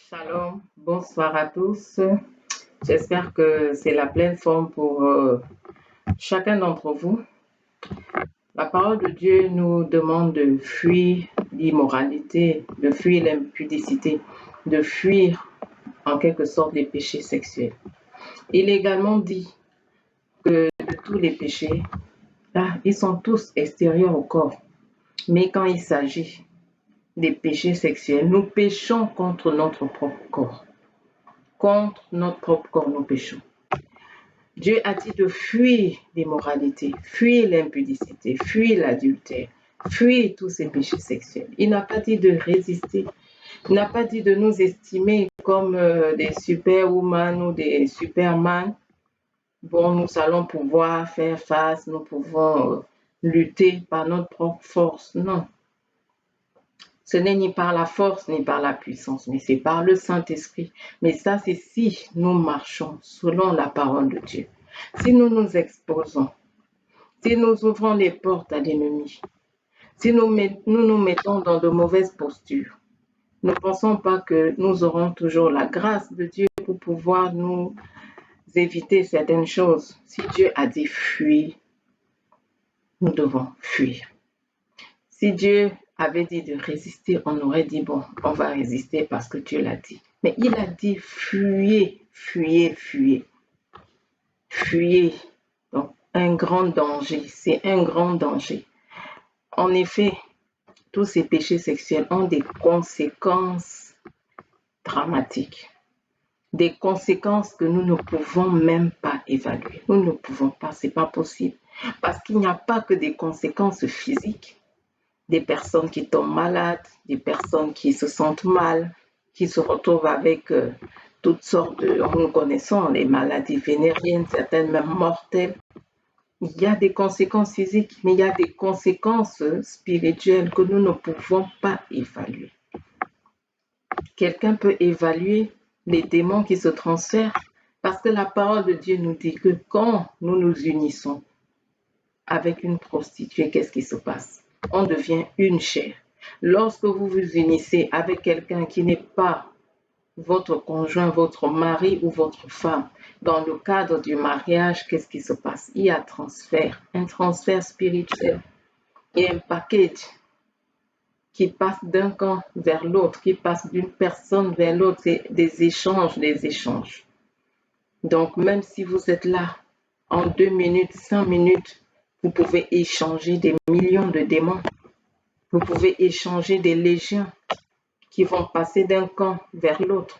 Shalom, bonsoir à tous. J'espère que c'est la pleine forme pour chacun d'entre vous. La parole de Dieu nous demande de fuir l'immoralité, de fuir l'impudicité, de fuir en quelque sorte les péchés sexuels. Il est également dit que de tous les péchés, ils sont tous extérieurs au corps. Mais quand il s'agit des péchés sexuels, nous péchons contre notre propre corps. Contre notre propre corps, nous péchons. Dieu a dit de fuir l'immoralité, fuir l'impudicité, fuir l'adultère, fuir tous ces péchés sexuels. Il n'a pas dit de résister. Il n'a pas dit de nous estimer comme des superwoman ou des superman. Bon, nous allons pouvoir faire face, nous pouvons lutter par notre propre force. Non. Ce n'est ni par la force ni par la puissance, mais c'est par le Saint-Esprit. Mais ça, c'est si nous marchons selon la parole de Dieu. Si nous nous exposons, si nous ouvrons les portes à l'ennemi, si nous nous mettons dans de mauvaises postures, ne pensons pas que nous aurons toujours la grâce de Dieu pour pouvoir nous éviter certaines choses. Si Dieu a dit fuir, nous devons fuir. Si Dieu avait dit de résister, on aurait dit, bon, on va résister parce que Dieu l'a dit. Mais il a dit, fuyez, fuyez, fuyez. Fuyez. Donc, un grand danger, c'est un grand danger. En effet, tous ces péchés sexuels ont des conséquences dramatiques. Des conséquences que nous ne pouvons même pas évaluer. Nous ne pouvons pas, c'est pas possible. Parce qu'il n'y a pas que des conséquences physiques. Des personnes qui tombent malades, des personnes qui se sentent mal, qui se retrouvent avec toutes sortes de... Nous connaissons les maladies vénériennes, certaines même mortelles. Il y a des conséquences physiques, mais il y a des conséquences spirituelles que nous ne pouvons pas évaluer. Quelqu'un peut évaluer les démons qui se transfèrent parce que la parole de Dieu nous dit que quand nous nous unissons avec une prostituée, qu'est-ce qui se passe? On devient une chair. Lorsque vous vous unissez avec quelqu'un qui n'est pas votre conjoint, votre mari ou votre femme, dans le cadre du mariage, qu'est-ce qui se passe? Il y a un transfert spirituel et un package qui passe d'un camp vers l'autre, qui passe d'une personne vers l'autre. C'est des échanges. Donc, même si vous êtes là, en 2 minutes, 5 minutes, vous pouvez échanger des millions de démons. Vous pouvez échanger des légions qui vont passer d'un camp vers l'autre.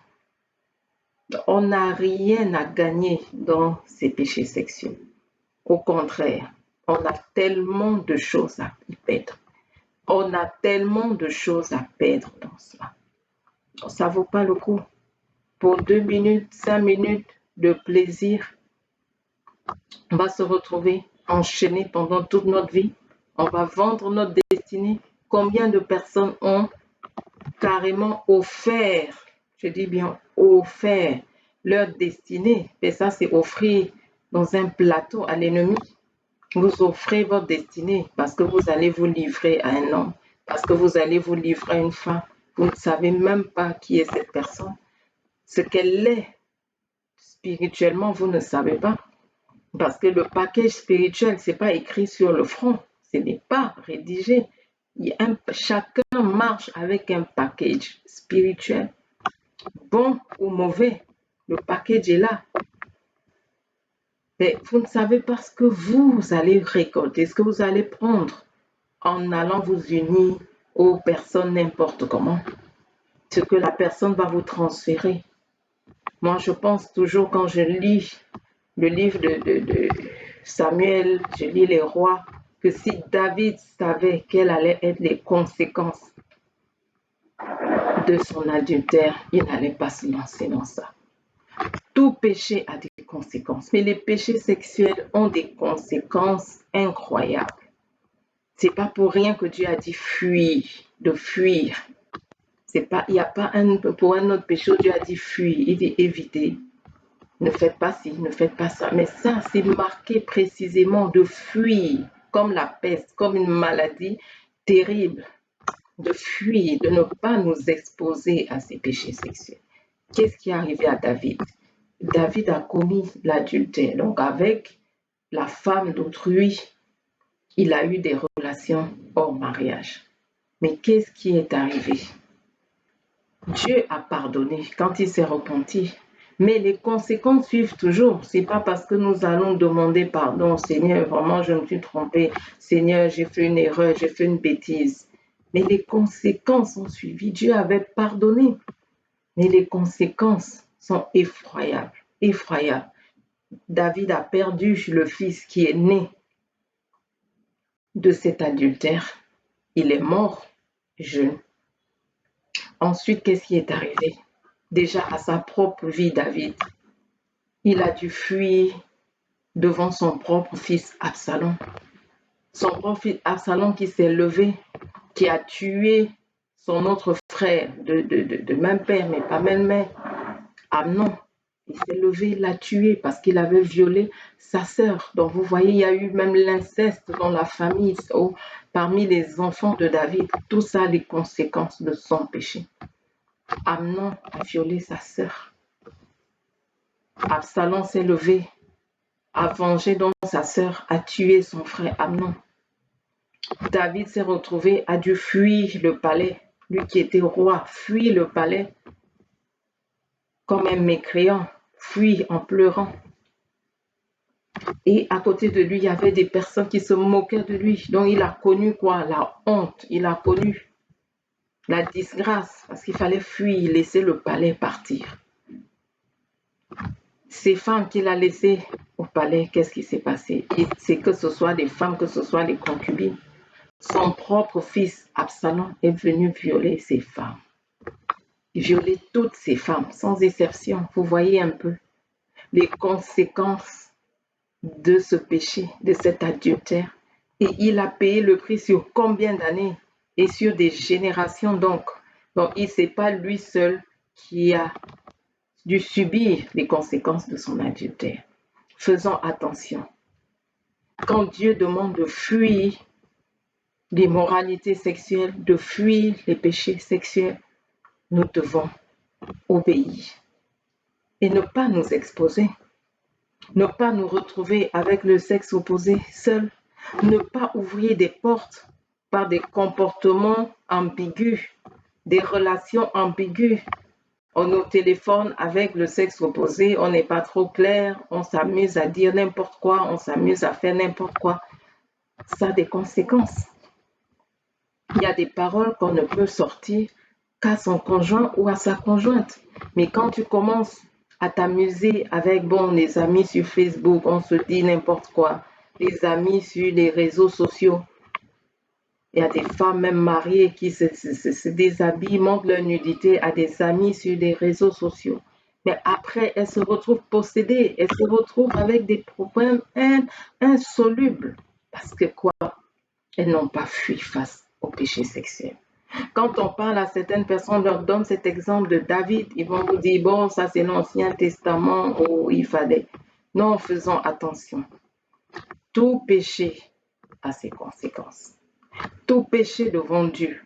On n'a rien à gagner dans ces péchés sexuels. Au contraire, on a tellement de choses à y perdre. On a tellement de choses à perdre dans cela. Ça ne vaut pas le coup. Pour 2 minutes, 5 minutes de plaisir, on va se retrouver enchaînés pendant toute notre vie. On va vendre notre destinée. Combien de personnes ont carrément offert, je dis bien offert, leur destinée? Et ça, c'est offrir dans un plateau à l'ennemi. Vous offrez votre destinée parce que vous allez vous livrer à un homme, parce que vous allez vous livrer à une femme. Vous ne savez même pas qui est cette personne. Ce qu'elle est spirituellement, vous ne savez pas. Parce que le package spirituel, ce n'est pas écrit sur le front. Ce n'est pas rédigé. Chacun marche avec un package spirituel. Bon ou mauvais, le package est là. Mais vous ne savez pas ce que vous allez récolter, ce que vous allez prendre en allant vous unir aux personnes n'importe comment. Ce que la personne va vous transférer. Moi, je pense toujours quand je lis le livre de Samuel, je lis les rois, que si David savait quelles allaient être les conséquences de son adultère, il n'allait pas se lancer dans ça. Tout péché a des conséquences, mais les péchés sexuels ont des conséquences incroyables. C'est pas pour rien que Dieu a dit fuir, de fuir. Il n'y a pas pour un autre péché, Dieu a dit fuir, il dit éviter. Ne faites pas ci, ne faites pas ça. Mais ça, c'est marqué précisément de fuir, comme la peste, comme une maladie terrible. De fuir, de ne pas nous exposer à ces péchés sexuels. Qu'est-ce qui est arrivé à David? David a commis l'adultère. Donc avec la femme d'autrui, il a eu des relations hors mariage. Mais qu'est-ce qui est arrivé? Dieu a pardonné quand il s'est repenti. Mais les conséquences suivent toujours. C'est pas parce que nous allons demander pardon, Seigneur, vraiment je me suis trompé, Seigneur, j'ai fait une erreur, j'ai fait une bêtise. Mais les conséquences ont suivi. Dieu avait pardonné. Mais les conséquences sont effroyables, effroyables. David a perdu le fils qui est né de cet adultère. Il est mort jeune. Ensuite, qu'est-ce qui est arrivé? Déjà à sa propre vie, David, il a dû fuir devant son propre fils Absalom. Son propre fils Absalom qui s'est levé, qui a tué son autre frère de même père, mais pas même mère, Amnon. Il s'est levé, il l'a tué parce qu'il avait violé sa sœur. Donc vous voyez, il y a eu même l'inceste dans la famille, parmi les enfants de David. Tout ça, les conséquences de son péché. Amnon a violé sa sœur. Absalom s'est levé, a vengé donc sa sœur, a tué son frère Amnon. David s'est retrouvé, a dû fuir le palais. Lui qui était roi, fuit le palais comme un mécréant, fuit en pleurant. Et à côté de lui, il y avait des personnes qui se moquaient de lui. Donc il a connu quoi? La honte, il a connu la disgrâce parce qu'il fallait fuir, laisser le palais partir. Ces femmes qu'il a laissées au palais, qu'est-ce qui s'est passé? C'est que ce soit des femmes, que ce soit des concubines. Son propre fils, Absalom, est venu violer ces femmes. Violer toutes ces femmes, sans exception. Vous voyez un peu les conséquences de ce péché, de cet adultère. Et il a payé le prix sur combien d'années? Et sur des générations donc. Donc, il n'est pas lui seul qui a dû subir les conséquences de son adultère. Faisons attention. Quand Dieu demande de fuir l'immoralité sexuelle, de fuir les péchés sexuels, nous devons obéir et ne pas nous exposer, ne pas nous retrouver avec le sexe opposé seul, ne pas ouvrir des portes par des comportements ambigus, des relations ambiguës. On nous téléphone avec le sexe opposé, on n'est pas trop clair, on s'amuse à dire n'importe quoi, on s'amuse à faire n'importe quoi. Ça a des conséquences. Il y a des paroles qu'on ne peut sortir qu'à son conjoint ou à sa conjointe. Mais quand tu commences à t'amuser avec les amis sur Facebook, on se dit n'importe quoi, les amis sur les réseaux sociaux, il y a des femmes même mariées qui se déshabillent, montrent leur nudité à des amis sur les réseaux sociaux. Mais après, elles se retrouvent possédées, elles se retrouvent avec des problèmes insolubles. Parce que quoi? Elles n'ont pas fui face au péché sexuel. Quand on parle à certaines personnes, on leur donne cet exemple de David, ils vont vous dire, bon, ça c'est l'Ancien Testament où il fallait. Non, faisons attention. Tout péché a ses conséquences. Tout péché devant Dieu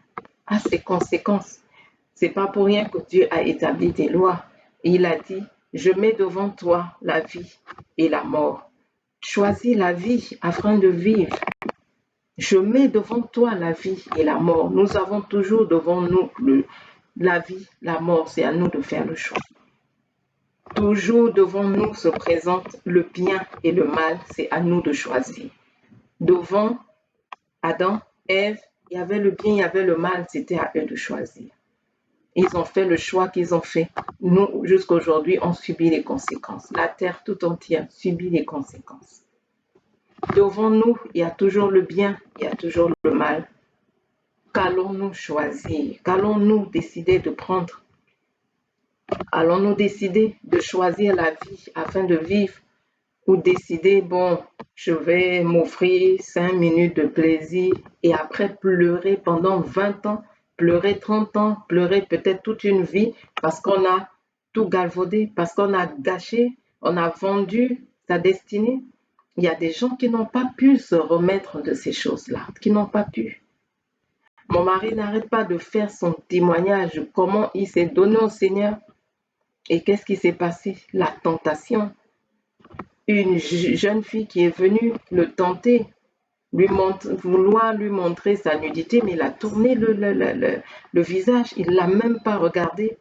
a ses conséquences. C'est pas pour rien que Dieu a établi des lois. Il a dit, je mets devant toi la vie et la mort. Choisis la vie afin de vivre. Je mets devant toi la vie et la mort. Nous avons toujours devant nous la vie, la mort. C'est à nous de faire le choix. Toujours devant nous se présente le bien et le mal. C'est à nous de choisir. Devant Adam, Ève, il y avait le bien, il y avait le mal. C'était à eux de choisir. Ils ont fait le choix qu'ils ont fait. Nous, jusqu'à aujourd'hui, on subit les conséquences. La terre tout entière subit les conséquences. Devant nous, il y a toujours le bien, il y a toujours le mal. Qu'allons-nous choisir? Qu'allons-nous décider de prendre? Allons-nous décider de choisir la vie afin de vivre ou décider, je vais m'offrir 5 minutes de plaisir et après pleurer pendant 20 ans, pleurer 30 ans, pleurer peut-être toute une vie parce qu'on a tout galvaudé, parce qu'on a gâché, on a vendu sa destinée? Il y a des gens qui n'ont pas pu se remettre de ces choses-là, qui n'ont pas pu. Mon mari n'arrête pas de faire son témoignage de comment il s'est donné au Seigneur. Et qu'est-ce qui s'est passé? La tentation. Une jeune fille qui est venue le tenter, vouloir lui montrer sa nudité, mais il a tourné le visage, il ne l'a même pas regardé.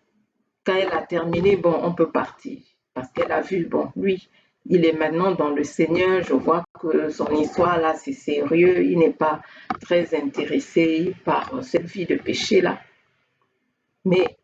Quand elle a terminé, bon, on peut partir. Parce qu'elle a vu, bon, lui, il est maintenant dans le Seigneur. Je vois que son histoire, là, c'est sérieux. Il n'est pas très intéressé par cette vie de péché-là. Mais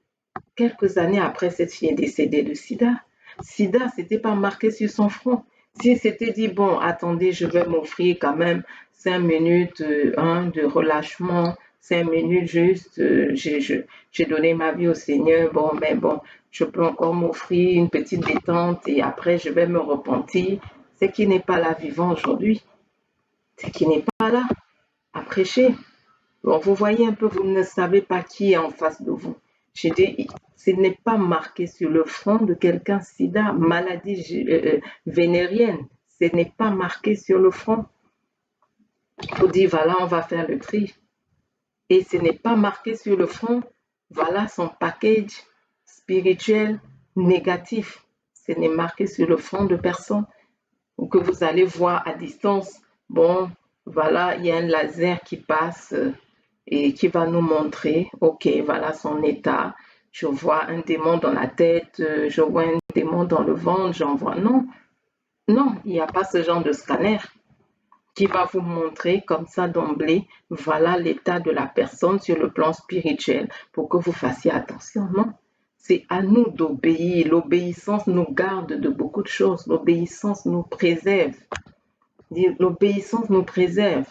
quelques années après, cette fille est décédée de sida. Sida, c'était pas marqué sur son front. Si c'était dit, bon, attendez, je vais m'offrir quand même 5 minutes de relâchement, 5 minutes juste, j'ai donné ma vie au Seigneur, bon, mais bon, je peux encore m'offrir une petite détente et après je vais me repentir. C'est qui n'est pas là vivant aujourd'hui. C'est qui n'est pas là à prêcher. Bon, vous voyez un peu, vous ne savez pas qui est en face de vous. J'ai dit, ce n'est pas marqué sur le front de quelqu'un sida, maladie vénérienne. Ce n'est pas marqué sur le front. Il faut dire, voilà, on va faire le tri. Et ce n'est pas marqué sur le front, voilà son package spirituel négatif. Ce n'est marqué sur le front de personne. Ou que vous allez voir à distance, bon, voilà, il y a un laser qui passe et qui va nous montrer, ok, voilà son état. Je vois un démon dans la tête, je vois un démon dans le ventre, j'en vois. Non, non, il n'y a pas ce genre de scanner qui va vous montrer comme ça d'emblée, voilà l'état de la personne sur le plan spirituel pour que vous fassiez attention. Non, c'est à nous d'obéir. L'obéissance nous garde de beaucoup de choses. L'obéissance nous préserve. L'obéissance nous préserve.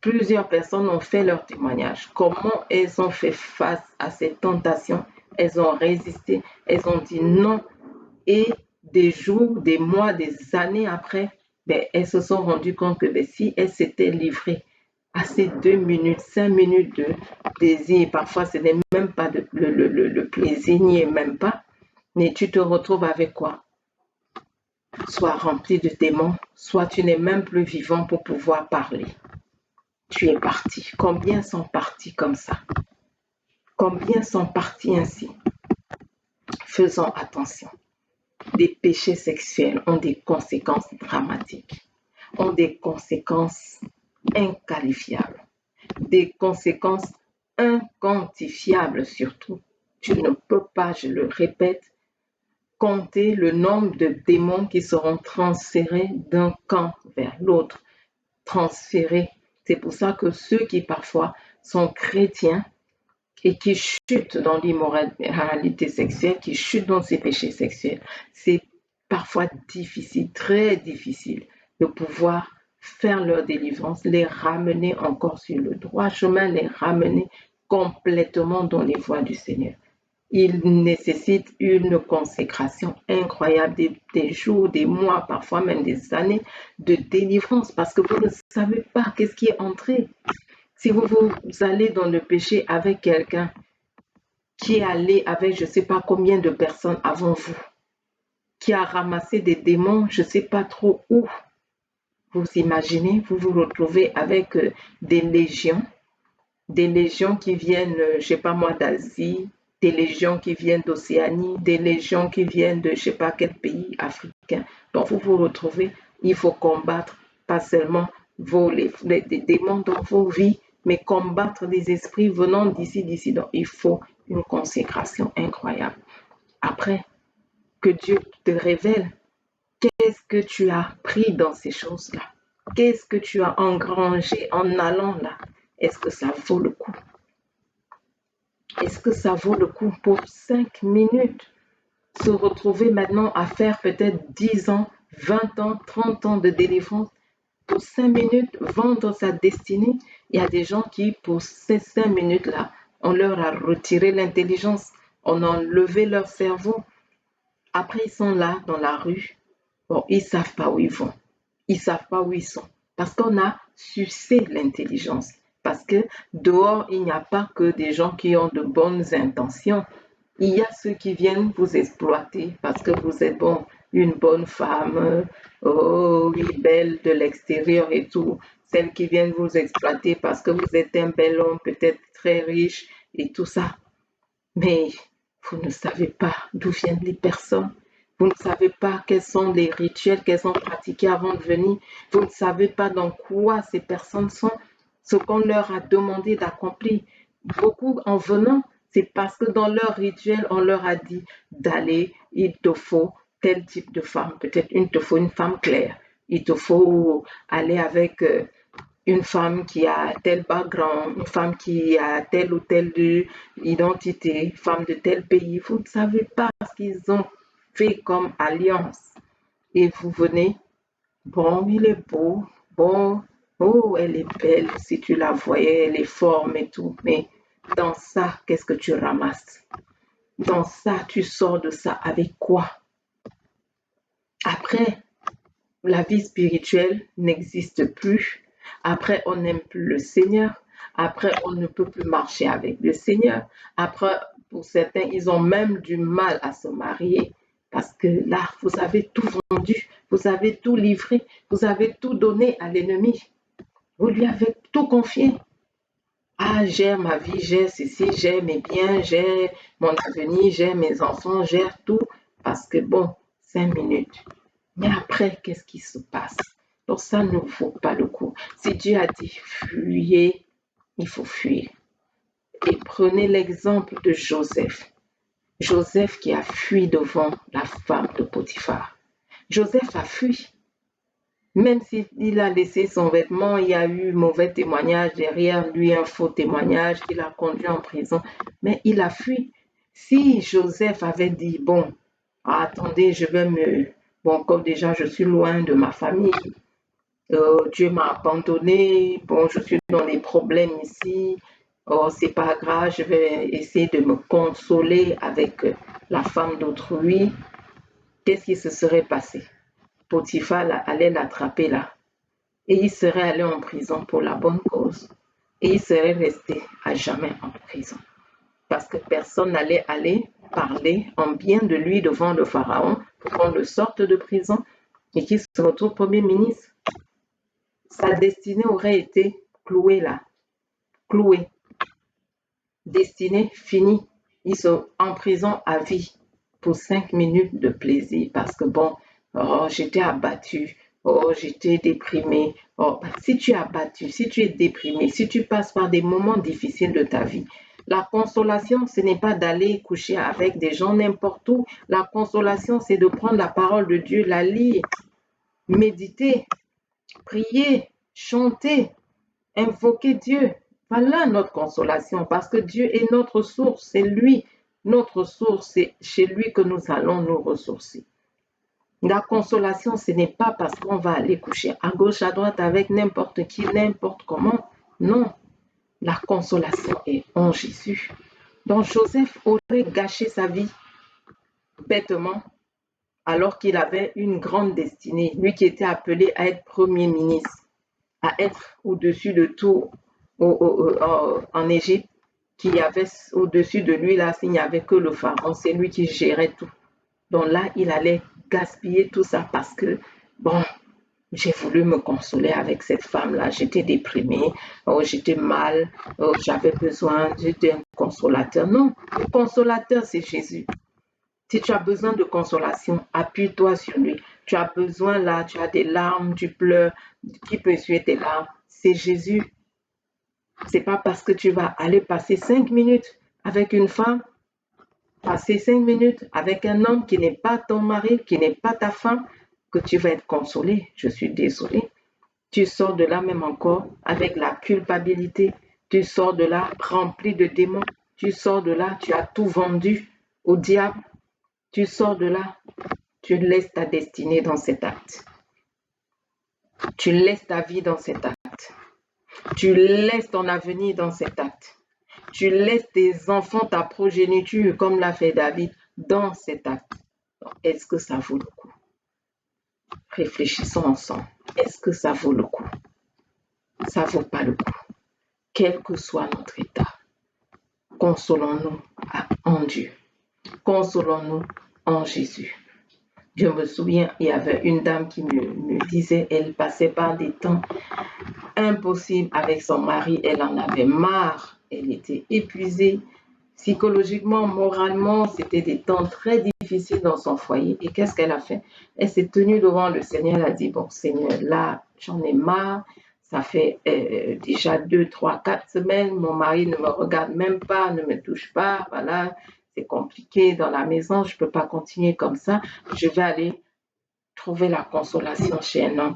Plusieurs personnes ont fait leur témoignage. Comment elles ont fait face à ces tentations? Elles ont résisté, elles ont dit non. Et des jours, des mois, des années après, elles se sont rendues compte que si elles s'étaient livrées à ces 2 minutes, 5 minutes de désir, parfois ce n'est même pas le plaisir, n'y est même pas, mais tu te retrouves avec quoi? Soit rempli de démons, soit tu n'es même plus vivant pour pouvoir parler. Tu es parti. Combien sont partis comme ça? Combien sont partis ainsi? Faisons attention. Des péchés sexuels ont des conséquences dramatiques, ont des conséquences inqualifiables, des conséquences inquantifiables surtout. Tu ne peux pas, je le répète, compter le nombre de démons qui seront transférés d'un camp vers l'autre, transférés. C'est pour ça que ceux qui parfois sont chrétiens et qui chutent dans l'immoralité sexuelle, qui chutent dans ces péchés sexuels, c'est parfois difficile, très difficile de pouvoir faire leur délivrance, les ramener encore sur le droit chemin, les ramener complètement dans les voies du Seigneur. Il nécessite une consécration incroyable, des jours, des mois, parfois même des années de délivrance parce que vous ne savez pas qu'est-ce qui est entré. Si vous allez dans le péché avec quelqu'un qui est allé avec je ne sais pas combien de personnes avant vous, qui a ramassé des démons, je ne sais pas trop où, vous imaginez, vous vous retrouvez avec des légions qui viennent, je ne sais pas moi, d'Asie, des légions qui viennent d'Océanie, des légions qui viennent de je ne sais pas quel pays africain. Donc vous vous retrouvez, il faut combattre pas seulement les démons dans vos vies, mais combattre des esprits venant d'ici. Donc il faut une consécration incroyable. Après, que Dieu te révèle, qu'est-ce que tu as pris dans ces choses-là? Qu'est-ce que tu as engrangé en allant là? Est-ce que ça vaut le coup? Est-ce que ça vaut le coup pour 5 minutes se retrouver maintenant à faire peut-être 10 ans, 20 ans, 30 ans de délivrance? Pour 5 minutes, vendre sa destinée? Il y a des gens qui, pour ces 5 minutes-là, on leur a retiré l'intelligence, on a enlevé leur cerveau. Après, ils sont là dans la rue. Bon, ils ne savent pas où ils vont. Ils ne savent pas où ils sont. Parce qu'on a sucé l'intelligence. Parce que dehors, il n'y a pas que des gens qui ont de bonnes intentions. Il y a ceux qui viennent vous exploiter parce que vous êtes une bonne femme, oh oui, belle de l'extérieur et tout. Celles qui viennent vous exploiter parce que vous êtes un bel homme, peut-être très riche et tout ça. Mais Vous ne savez pas d'où viennent les personnes. Vous ne savez pas quels sont les rituels qu'elles ont pratiqués avant de venir. Vous ne savez pas dans quoi ces personnes sont, ce qu'on leur a demandé d'accomplir. Beaucoup en venant, c'est parce que dans leur rituel, on leur a dit d'aller, il te faut tel type de femme. Peut-être il te faut une femme claire. Il te faut aller avec une femme qui a tel background, une femme qui a telle ou telle identité, femme de tel pays. Vous ne savez pas ce qu'ils ont fait comme alliance. Et vous venez, bon, il est beau, bon, oh, elle est belle, si tu la voyais, elle est forme et tout. Mais dans ça, qu'est-ce que tu ramasses? Dans ça, tu sors de ça avec quoi? Après, la vie spirituelle n'existe plus. Après, on n'aime plus le Seigneur. Après, on ne peut plus marcher avec le Seigneur. Après, pour certains, ils ont même du mal à se marier parce que là, vous avez tout vendu, vous avez tout livré, vous avez tout donné à l'ennemi. Vous lui avez tout confié. Ah, j'ai ma vie, j'ai ceci, j'ai mes biens, j'ai mon avenir, j'ai mes enfants, j'ai tout. Parce que bon, 5 minutes. Mais après, qu'est-ce qui se passe? Donc ça ne vaut pas le coup. Si Dieu a dit fuyez, il faut fuir. Et prenez l'exemple de Joseph. Joseph qui a fui devant la femme de Potiphar. Joseph a fui. Même s'il a laissé son vêtement, il y a eu mauvais témoignage derrière lui, un faux témoignage qui l'a conduit en prison. Mais il a fui. Si Joseph avait dit, bon, attendez, je vais me... Bon, comme déjà je suis loin de ma famille, Dieu m'a abandonné, bon, je suis dans les problèmes ici, oh, c'est pas grave, je vais essayer de me consoler avec la femme d'autrui. Qu'est-ce qui se serait passé? Potiphar allait l'attraper là et il serait allé en prison pour la bonne cause et il serait resté à jamais en prison parce que personne n'allait aller parler en bien de lui devant le pharaon pour qu'on le sorte de prison et qu'il se retrouve premier ministre. Sa destinée aurait été clouée là, clouée, destinée finie. Ils sont en prison à vie pour 5 minutes de plaisir parce que bon, oh, j'étais abattu, oh, j'étais déprimé. Oh, si tu es abattu, si tu es déprimé, si tu passes par des moments difficiles de ta vie, la consolation, ce n'est pas d'aller coucher avec des gens n'importe où. La consolation, c'est de prendre la parole de Dieu, la lire, méditer, prier, chanter, invoquer Dieu. Voilà notre consolation parce que Dieu est notre source, c'est lui, notre source, c'est chez lui que nous allons nous ressourcer. La consolation, ce n'est pas parce qu'on va aller coucher à gauche, à droite avec n'importe qui, n'importe comment. Non, la consolation est en Jésus. Donc Joseph aurait gâché sa vie bêtement alors qu'il avait une grande destinée, lui qui était appelé à être premier ministre, à être au-dessus de tout en Égypte, qu'il y avait au-dessus de lui, là, s'il n'y avait que le pharaon, c'est lui qui gérait tout. Donc là, il allait gaspiller tout ça parce que, bon, j'ai voulu me consoler avec cette femme-là. J'étais déprimée, oh, j'étais mal, oh, j'avais besoin d'un consolateur. Non, le consolateur, c'est Jésus. Si tu as besoin de consolation, appuie-toi sur lui. Tu as besoin là, tu as des larmes, tu pleures, qui peut essuyer tes larmes? C'est Jésus. C'est pas parce que tu vas aller passer 5 minutes avec une femme, passer 5 minutes avec un homme qui n'est pas ton mari, qui n'est pas ta femme, que tu vas être consolé. Je suis désolée. Tu sors de là même encore avec la culpabilité. Tu sors de là rempli de démons. Tu sors de là, tu as tout vendu au diable. Tu sors de là, tu laisses ta destinée dans cet acte. Tu laisses ta vie dans cet acte. Tu laisses ton avenir dans cet acte. Tu laisses tes enfants, ta progéniture, comme l'a fait David, dans cet acte. Est-ce que ça vaut le coup? Réfléchissons ensemble. Est-ce que ça vaut le coup? Ça ne vaut pas le coup. Quel que soit notre état, consolons-nous en Dieu. Consolons-nous en Jésus. Je me souviens, il y avait une dame qui me disait, elle passait par des temps impossibles avec son mari, elle en avait marre, elle était épuisée, Psychologiquement, moralement, c'était des temps très difficiles dans son foyer. Et qu'est-ce qu'elle a fait? Elle s'est tenue devant le Seigneur, elle a dit, bon Seigneur, là, j'en ai marre. Ça fait déjà 2, 3, 4 semaines, mon mari ne me regarde même pas, ne me touche pas, voilà, c'est compliqué dans la maison, je ne peux pas continuer comme ça. Je vais aller trouver la consolation chez un homme.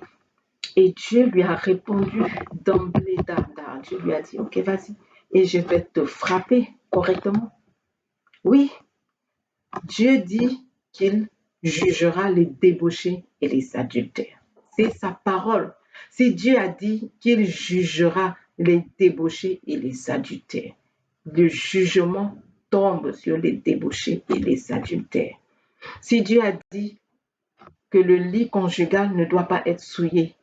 Et Dieu lui a répondu d'emblée d'art. Dieu lui a dit, ok, vas-y, et je vais te frapper correctement. Oui, Dieu dit qu'il jugera les débauchés et les adultères. C'est sa parole. Si Dieu a dit qu'il jugera les débauchés et les adultères, le jugement tombe sur les débauchés et les adultères. Si Dieu a dit que le lit conjugal ne doit pas être souillé,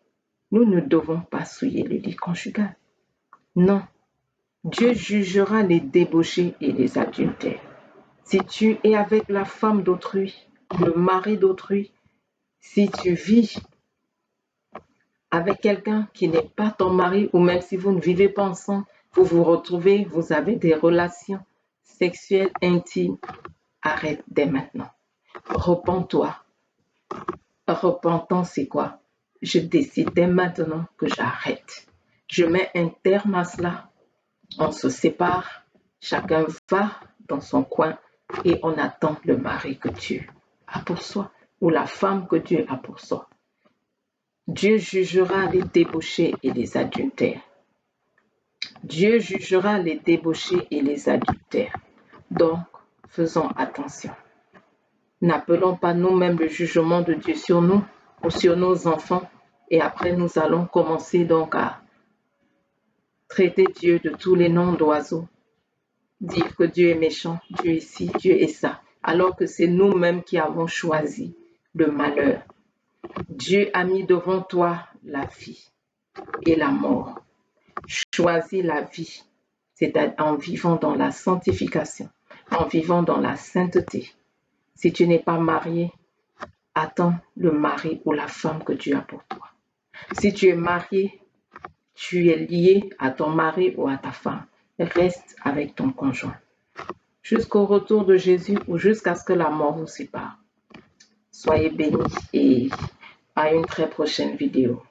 nous ne devons pas souiller le lit conjugal. Non, Dieu jugera les débauchés et les adultères. Si tu es avec la femme d'autrui, le mari d'autrui, si tu vis avec quelqu'un qui n'est pas ton mari, ou même si vous ne vivez pas ensemble, vous vous retrouvez, vous avez des relations sexuelles intimes, arrête dès maintenant. Repens-toi. Repentance, c'est quoi? Je décide dès maintenant que j'arrête. Je mets un terme à cela. On se sépare, chacun va dans son coin et on attend le mari que Dieu a pour soi ou la femme que Dieu a pour soi. Dieu jugera les débauchés et les adultères. Dieu jugera les débauchés et les adultères. Donc, faisons attention. N'appelons pas nous-mêmes le jugement de Dieu sur nous ou sur nos enfants et après nous allons commencer donc à traiter Dieu de tous les noms d'oiseaux. Dire que Dieu est méchant, Dieu est ci, Dieu est ça, alors que c'est nous-mêmes qui avons choisi le malheur. Dieu a mis devant toi la vie et la mort. Choisis la vie, c'est-à-dire en vivant dans la sanctification, en vivant dans la sainteté. Si tu n'es pas marié, attends le mari ou la femme que Dieu a pour toi. Si tu es marié, tu es lié à ton mari ou à ta femme. Reste avec ton conjoint jusqu'au retour de Jésus ou jusqu'à ce que la mort vous sépare. Soyez bénis et à une très prochaine vidéo.